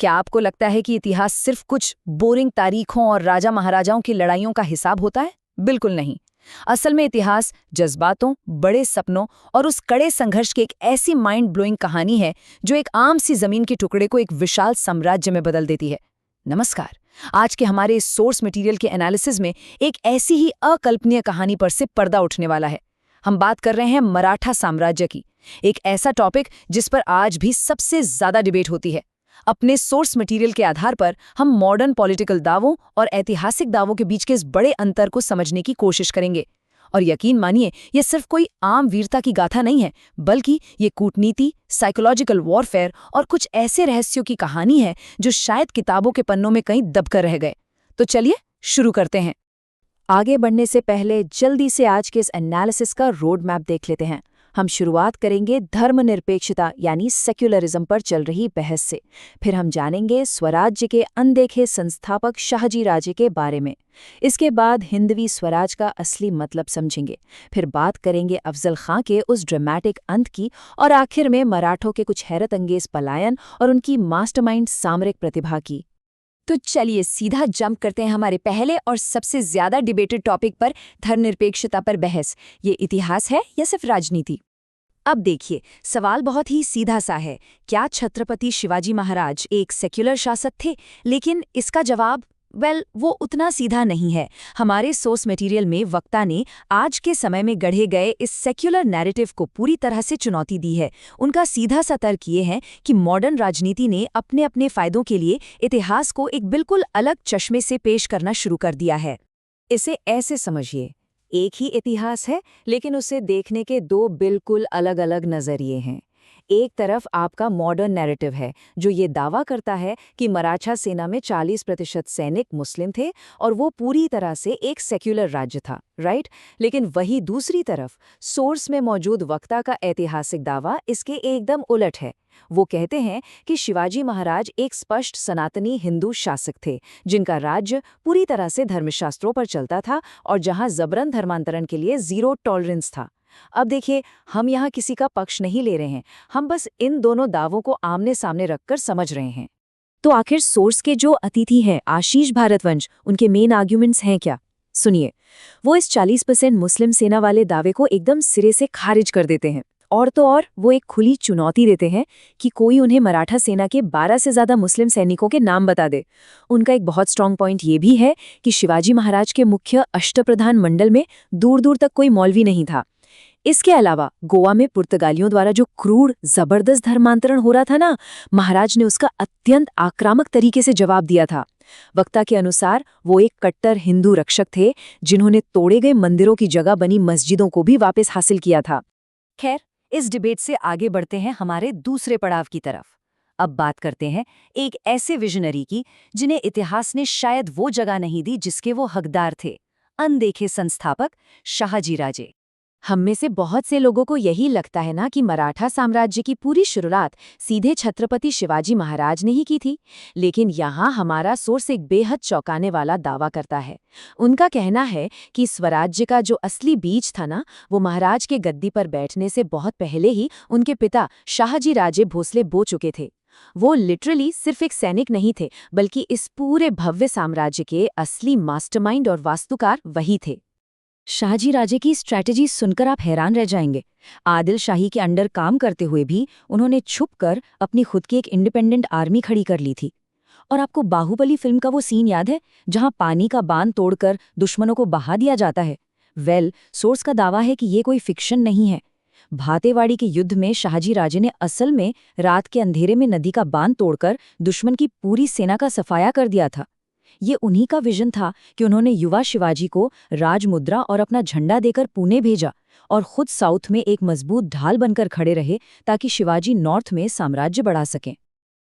क्या आपको लगता है कि इतिहास सिर्फ कुछ बोरिंग तारीखों और राजा महाराजाओं की लड़ाइयों का हिसाब होता है? बिल्कुल नहीं। असल में इतिहास जज्बातों, बड़े सपनों और उस कड़े संघर्ष की एक ऐसी माइंड ब्लोइंग कहानी है जो एक आम सी जमीन के टुकड़े को एक विशाल साम्राज्य में बदल देती है। नमस्कार। आज के हमारे इस सोर्स मटेरियल के एनालिसिस में एक ऐसी ही अकल्पनीय कहानी पर से पर्दा उठने वाला है। हम बात कर रहे हैं मराठा साम्राज्य की, एक ऐसा टॉपिक जिस पर आज भी सबसे ज्यादा डिबेट होती है। अपने सोर्स मटेरियल के आधार पर हम मॉडर्न पॉलिटिकल दावों और ऐतिहासिक दावों के बीच के इस बड़े अंतर को समझने की कोशिश करेंगे। और यकीन मानिए, ये सिर्फ कोई आम वीरता की गाथा नहीं है, बल्कि ये कूटनीति, साइकोलॉजिकल वॉरफेयर और कुछ ऐसे रहस्यों की कहानी है जो शायद किताबों के पन्नों में कहीं दबकर रह गए। तो चलिए शुरू करते हैं। आगे बढ़ने से पहले जल्दी से आज के इस एनालिसिस का रोड मैप देख लेते हैं। हम शुरुआत करेंगे धर्मनिरपेक्षता यानी सेक्युलरिज्म पर चल रही बहस से। फिर हम जानेंगे स्वराज्य के अनदेखे संस्थापक शाहजी राजे के बारे में। इसके बाद हिंदवी स्वराज का असली मतलब समझेंगे। फिर बात करेंगे अफजल खां के उस ड्रामेटिक अंत की, और आखिर में मराठों के कुछ हैरतअंगेज पलायन और उनकी मास्टरमाइंड सामरिक प्रतिभा की। तो चलिए सीधा जंप करते हैं हमारे पहले और सबसे ज्यादा डिबेटेड टॉपिक पर, धर्मनिरपेक्षता पर बहस। ये इतिहास है या सिर्फ राजनीति? अब देखिए, सवाल बहुत ही सीधा सा है। क्या छत्रपति शिवाजी महाराज एक सेक्युलर शासक थे? लेकिन इसका जवाब वो उतना सीधा नहीं है। हमारे सोर्स मटेरियल में वक्ता ने आज के समय में गढ़े गए इस सेक्युलर नैरेटिव को पूरी तरह से चुनौती दी है। उनका सीधा सा तर्क ये है कि मॉडर्न राजनीति ने अपने अपने फायदों के लिए इतिहास को एक बिल्कुल अलग चश्मे से पेश करना शुरू कर दिया है। इसे ऐसे समझिए, एक ही इतिहास है, लेकिन उसे देखने के दो बिल्कुल अलग अलग नजरिए हैं। एक तरफ आपका मॉडर्न नैरेटिव है जो ये दावा करता है कि मराठा सेना में 40% सैनिक मुस्लिम थे और वो पूरी तरह से एक सेक्युलर राज्य था, राइट? लेकिन वही दूसरी तरफ सोर्स में मौजूद वक्ता का ऐतिहासिक दावा इसके एकदम उलट है। वो कहते हैं कि शिवाजी महाराज एक स्पष्ट सनातनी हिंदू शासक थे, जिनका राज्य पूरी तरह से धर्मशास्त्रों पर चलता था और जहां जबरन धर्मांतरण के लिए जीरो टॉलरेंस था। अब देखिए, हम यहाँ किसी का पक्ष नहीं ले रहे हैं, हम बस इन दोनों दावों को आमने सामने रखकर समझ रहे हैं। तो आखिर सोर्स के जो अतिथि हैं आशीष भारद्वाज, उनके मेन आर्ग्यूमेंट्स हैं क्या? सुनिए, वो इस 40% मुस्लिम सेना वाले दावे को एकदम सिरे से खारिज कर देते हैं। और तो और वो एक खुली चुनौती देते हैं कि कोई उन्हें मराठा सेना के 12 से ज्यादा मुस्लिम सैनिकों के नाम बता दे। उनका एक बहुत स्ट्रांग पॉइंट ये भी है कि शिवाजी महाराज के मुख्य अष्टप्रधान मंडल में दूर दूर तक कोई मौलवी नहीं था। इसके अलावा गोवा में पुर्तगालियों द्वारा जो क्रूर जबरदस्त धर्मांतरण हो रहा था ना, महाराज ने उसका अत्यंत आक्रामक तरीके से जवाब दिया था। वक्ता के अनुसार वो एक कट्टर हिंदू रक्षक थे जिन्होंने तोड़े गए मंदिरों की जगह बनी मस्जिदों को भी वापस हासिल किया था। खैर, इस डिबेट से आगे बढ़ते हैं हमारे दूसरे पड़ाव की तरफ। अब बात करते हैं एक ऐसे विजनरी की जिन्हें इतिहास ने शायद वो जगह नहीं दी जिसके वो हकदार थे, अनदेखे संस्थापक शाहजी राजे। हम में से बहुत से लोगों को यही लगता है ना कि मराठा साम्राज्य की पूरी शुरुआत सीधे छत्रपति शिवाजी महाराज ने ही की थी, लेकिन यहाँ हमारा सोर्स एक बेहद चौंकाने वाला दावा करता है। उनका कहना है कि स्वराज्य का जो असली बीज था ना, वो महाराज के गद्दी पर बैठने से बहुत पहले ही उनके पिता शाहजी राजे भोसले बो चुके थे। वो लिटरली सिर्फ एक सैनिक नहीं थे, बल्कि इस पूरे भव्य साम्राज्य के असली मास्टरमाइंड और वास्तुकार वही थे। शाहजी राजे की स्ट्रैटेजी सुनकर आप हैरान रह जाएंगे। आदिल शाही के अंडर काम करते हुए भी उन्होंने छुपकर अपनी खुद की एक इंडिपेंडेंट आर्मी खड़ी कर ली थी। और आपको बाहुबली फिल्म का वो सीन याद है जहां पानी का बांध तोड़कर दुश्मनों को बहा दिया जाता है? सोर्स का दावा है कि ये कोई फिक्शन नहीं है। भातेवाड़ी के युद्ध में शाहजी राजे ने असल में रात के अंधेरे में नदी का बांध तोड़कर दुश्मन की पूरी सेना का सफाया कर दिया था। ये उन्हीं का विजन था कि उन्होंने युवा शिवाजी को राजमुद्रा और अपना झंडा देकर पुणे भेजा और खुद साउथ में एक मजबूत ढाल बनकर खड़े रहे ताकि शिवाजी नॉर्थ में साम्राज्य बढ़ा सकें।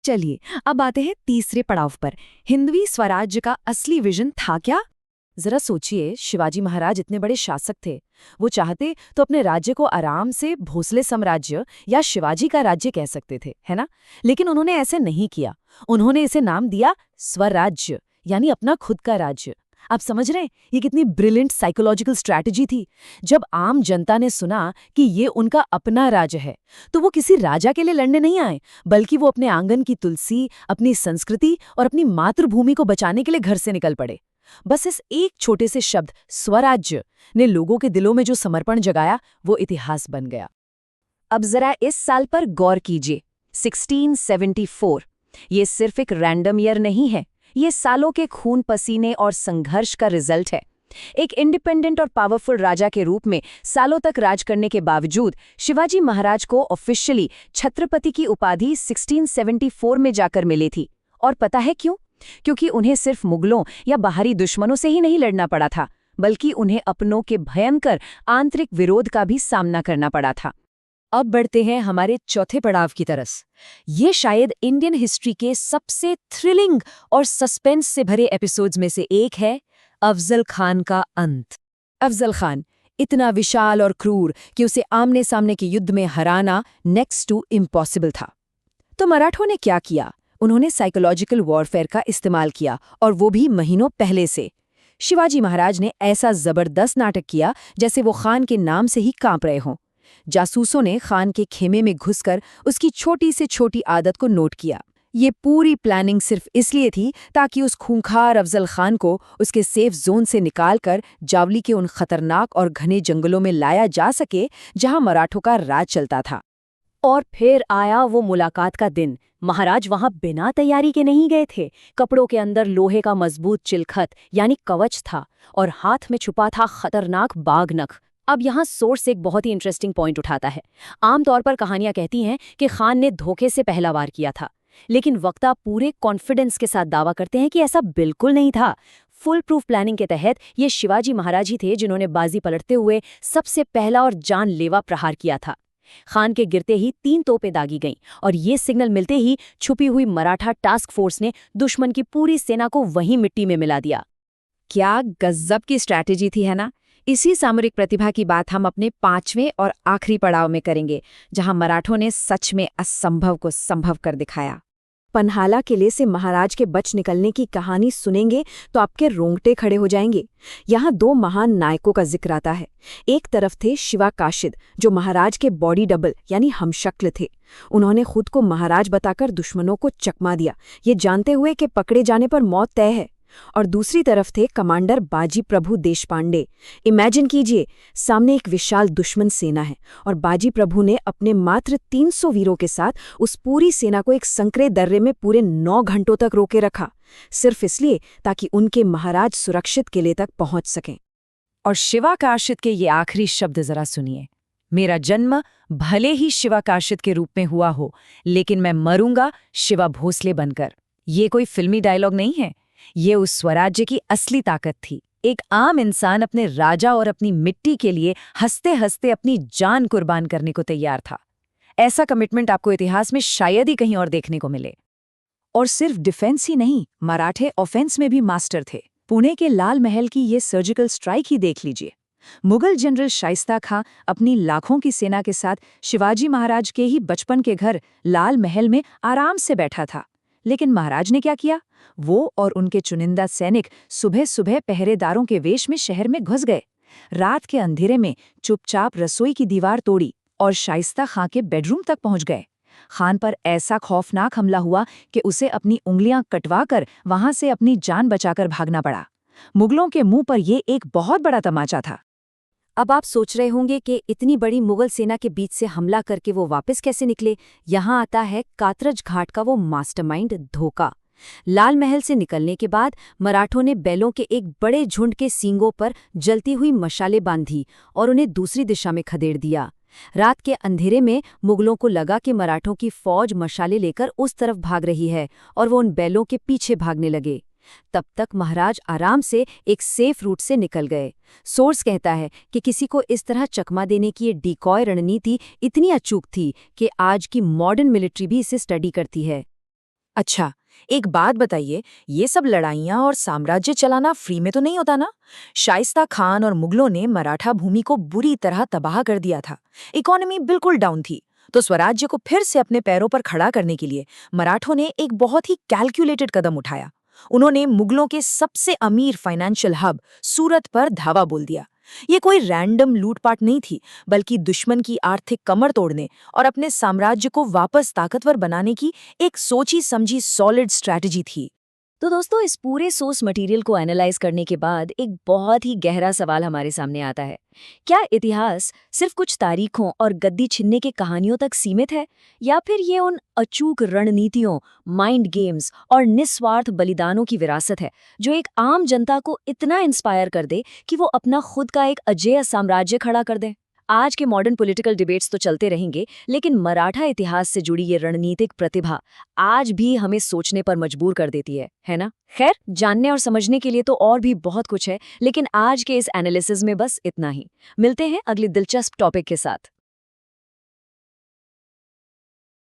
चलिए अब आते हैं तीसरे पड़ाव पर। हिंदवी स्वराज्य का असली विजन था क्या? जरा सोचिए, शिवाजी महाराज इतने बड़े शासक थे, वो चाहते तो अपने राज्य को आराम से भोसले साम्राज्य या शिवाजी का राज्य कह सकते थे, है ना? लेकिन उन्होंने ऐसे नहीं किया। उन्होंने इसे नाम दिया स्वराज्य, यानी अपना खुद का राज्य। आप समझ रहे हैं ये कितनी ब्रिलियंट साइकोलॉजिकल स्ट्रैटेजी थी। जब आम जनता ने सुना कि ये उनका अपना राज्य है तो वो किसी राजा के लिए लड़ने नहीं आए, बल्कि वो अपने आंगन की तुलसी, अपनी संस्कृति और अपनी मातृभूमि को बचाने के लिए घर से निकल पड़े। बस इस एक छोटे से शब्द स्वराज्य ने लोगों के दिलों में जो समर्पण जगाया वो इतिहास बन गया। अब जरा इस साल पर गौर कीजिए, 1674। ये सिर्फ एक रैंडम ईयर नहीं है, ये सालों के खून पसीने और संघर्ष का रिजल्ट है। एक इंडिपेंडेंट और पावरफुल राजा के रूप में सालों तक राज करने के बावजूद शिवाजी महाराज को ऑफिशियली छत्रपति की उपाधि 1674 में जाकर मिली थी। और पता है क्यों? क्योंकि उन्हें सिर्फ मुगलों या बाहरी दुश्मनों से ही नहीं लड़ना पड़ा था, बल्कि उन्हें अपनों के भयंकर आंतरिक विरोध का भी सामना करना पड़ा था। अब बढ़ते हैं हमारे चौथे पड़ाव की तरफ। ये शायद इंडियन हिस्ट्री के सबसे थ्रिलिंग और सस्पेंस से भरे एपिसोड्स में से एक है, अफजल खान का अंत। अफजल खान इतना विशाल और क्रूर कि उसे आमने सामने के युद्ध में हराना नेक्स्ट टू इम्पॉसिबल था। तो मराठों ने क्या किया? उन्होंने साइकोलॉजिकल वॉरफेयर का इस्तेमाल किया, और वो भी महीनों पहले से। शिवाजी महाराज ने ऐसा जबरदस्त नाटक किया जैसे वो खान के नाम से ही कांप रहे हों। जासूसों ने खान के खेमे में घुसकर उसकी छोटी से छोटी आदत को नोट किया। ये पूरी प्लानिंग सिर्फ इसलिए थी ताकि उस खूंखार अफजल खान को उसके सेफ जोन से निकालकर जावली के उन खतरनाक और घने जंगलों में लाया जा सके जहां मराठों का राज चलता था। और फिर आया वो मुलाकात का दिन। महाराज वहां बिना तैयारी के नहीं गए थे। कपड़ों के अंदर लोहे का मजबूत चिलखत यानी कवच था, और हाथ में छुपा था खतरनाक बाघनख। अब यहाँ सोर्स एक बहुत ही इंटरेस्टिंग पॉइंट उठाता है। आमतौर पर कहानियां कहती हैं कि खान ने धोखे से पहला वार किया था, लेकिन वक्ता पूरे कॉन्फिडेंस के साथ दावा करते हैं कि ऐसा बिल्कुल नहीं था। फुल प्रूफ प्लानिंग के तहत ये शिवाजी महाराज ही थे जिन्होंने बाजी पलटते हुए सबसे पहला और जानलेवा प्रहार किया था। खान के गिरते ही 3 तोपें दागी गईं, और ये सिग्नल मिलते ही छुपी हुई मराठा टास्क फोर्स ने दुश्मन की पूरी सेना को वहीं मिट्टी में मिला दिया। क्या गजब की स्ट्रैटेजी थी, है ना? इसी सामरिक प्रतिभा की बात हम अपने 5वें और आखिरी पड़ाव में करेंगे, जहां मराठों ने सच में असंभव को संभव कर दिखाया। पन्हाला किले से महाराज के बच निकलने की कहानी सुनेंगे तो आपके रोंगटे खड़े हो जाएंगे। यहाँ 2 महान नायकों का जिक्र आता है। एक तरफ थे शिवा काशिद, जो महाराज के बॉडी डबल यानी हमशक्ल थे। उन्होंने खुद को महाराज बताकर दुश्मनों को चकमा दिया, ये जानते हुए कि पकड़े जाने पर मौत तय है। और दूसरी तरफ थे कमांडर बाजी प्रभु देशपांडे। इमेजिन कीजिए, सामने एक विशाल दुश्मन सेना है और बाजी प्रभु ने अपने मात्र 300 वीरों के साथ उस पूरी सेना को एक संकरे दर्रे में पूरे 9 घंटों तक रोके रखा, सिर्फ इसलिए ताकि उनके महाराज सुरक्षित किले तक पहुंच सकें। और शिवा काशिद के ये आखिरी शब्द जरा सुनिए, मेरा जन्म भले ही शिवा काशिद के रूप में हुआ हो, लेकिन मैं मरूंगा शिवा भोसले बनकर। ये कोई फिल्मी डायलॉग नहीं है, ये उस स्वराज्य की असली ताकत थी। एक आम इंसान अपने राजा और अपनी मिट्टी के लिए हंसते हंसते अपनी जान कुर्बान करने को तैयार था। ऐसा कमिटमेंट आपको इतिहास में शायद ही कहीं और देखने को मिले। और सिर्फ डिफेंस ही नहीं, मराठे ऑफेंस में भी मास्टर थे। पुणे के लाल महल की ये सर्जिकल स्ट्राइक ही देख लीजिए। मुगल जनरल शाइस्ता खां अपनी लाखों की सेना के साथ शिवाजी महाराज के ही बचपन के घर लाल महल में आराम से बैठा था, लेकिन महाराज ने क्या किया? वो और उनके चुनिंदा सैनिक सुबह सुबह पहरेदारों के वेश में शहर में घुस गए। रात के अंधेरे में चुपचाप रसोई की दीवार तोड़ी और शाइस्ता खां के बेडरूम तक पहुंच गए। खान पर ऐसा खौफनाक हमला हुआ कि उसे अपनी उंगलियां कटवाकर वहां से अपनी जान बचाकर भागना पड़ा। मुगलों के मुंह पर यह एक बहुत बड़ा तमाचा था। अब आप सोच रहे होंगे कि इतनी बड़ी मुगल सेना के बीच से हमला करके वो वापस कैसे निकले। यहाँ आता है कातरज घाट का वो मास्टरमाइंड धोखा। लाल महल से निकलने के बाद मराठों ने बैलों के एक बड़े झुंड के सींगों पर जलती हुई मशालें बांधी और उन्हें दूसरी दिशा में खदेड़ दिया। रात के अंधेरे में मुगलों को लगा कि मराठों की फौज मशालें लेकर उस तरफ भाग रही है, और वो उन बैलों के पीछे भागने लगे। तब तक महाराज आराम से एक सेफ रूट से निकल गए। सोर्स कहता है कि किसी को इस तरह चकमा देने की ये डिकॉय रणनीति इतनी अचूक थी कि आज की मॉडर्न मिलिट्री भी इसे स्टडी करती है। अच्छा, एक बात बताइए, ये सब लड़ाइयाँ और साम्राज्य चलाना फ्री में तो नहीं होता ना? शाइस्ता खान और मुगलों ने मराठा भूमि को बुरी तरह तबाह कर दिया था। इकोनॉमी बिल्कुल डाउन थी। तो स्वराज्य को फिर से अपने पैरों पर खड़ा करने के लिए मराठों ने एक बहुत ही कैलकुलेटेड कदम उठाया। उन्होंने मुगलों के सबसे अमीर फाइनेंशियल हब सूरत पर धावा बोल दिया। ये कोई रैंडम लूटपाट नहीं थी, बल्कि दुश्मन की आर्थिक कमर तोड़ने और अपने साम्राज्य को वापस ताकतवर बनाने की एक सोची समझी सॉलिड स्ट्रैटेजी थी। तो दोस्तों, इस पूरे सोर्स मटेरियल को एनालाइज करने के बाद एक बहुत ही गहरा सवाल हमारे सामने आता है। क्या इतिहास सिर्फ कुछ तारीखों और गद्दी छीनने की कहानियों तक सीमित है, या फिर ये उन अचूक रणनीतियों, माइंड गेम्स और निस्वार्थ बलिदानों की विरासत है जो एक आम जनता को इतना इंस्पायर कर दे कि वो अपना खुद का एक अजेय साम्राज्य खड़ा कर दे? आज के मॉडर्न पॉलिटिकल डिबेट्स तो चलते रहेंगे, लेकिन मराठा इतिहास से जुड़ी ये रणनीतिक प्रतिभा आज भी हमें सोचने पर मजबूर कर देती है ना? खैर, जानने और समझने के लिए तो और भी बहुत कुछ है, लेकिन आज के इस एनालिसिस में बस इतना ही। मिलते हैं अगले दिलचस्प टॉपिक के साथ।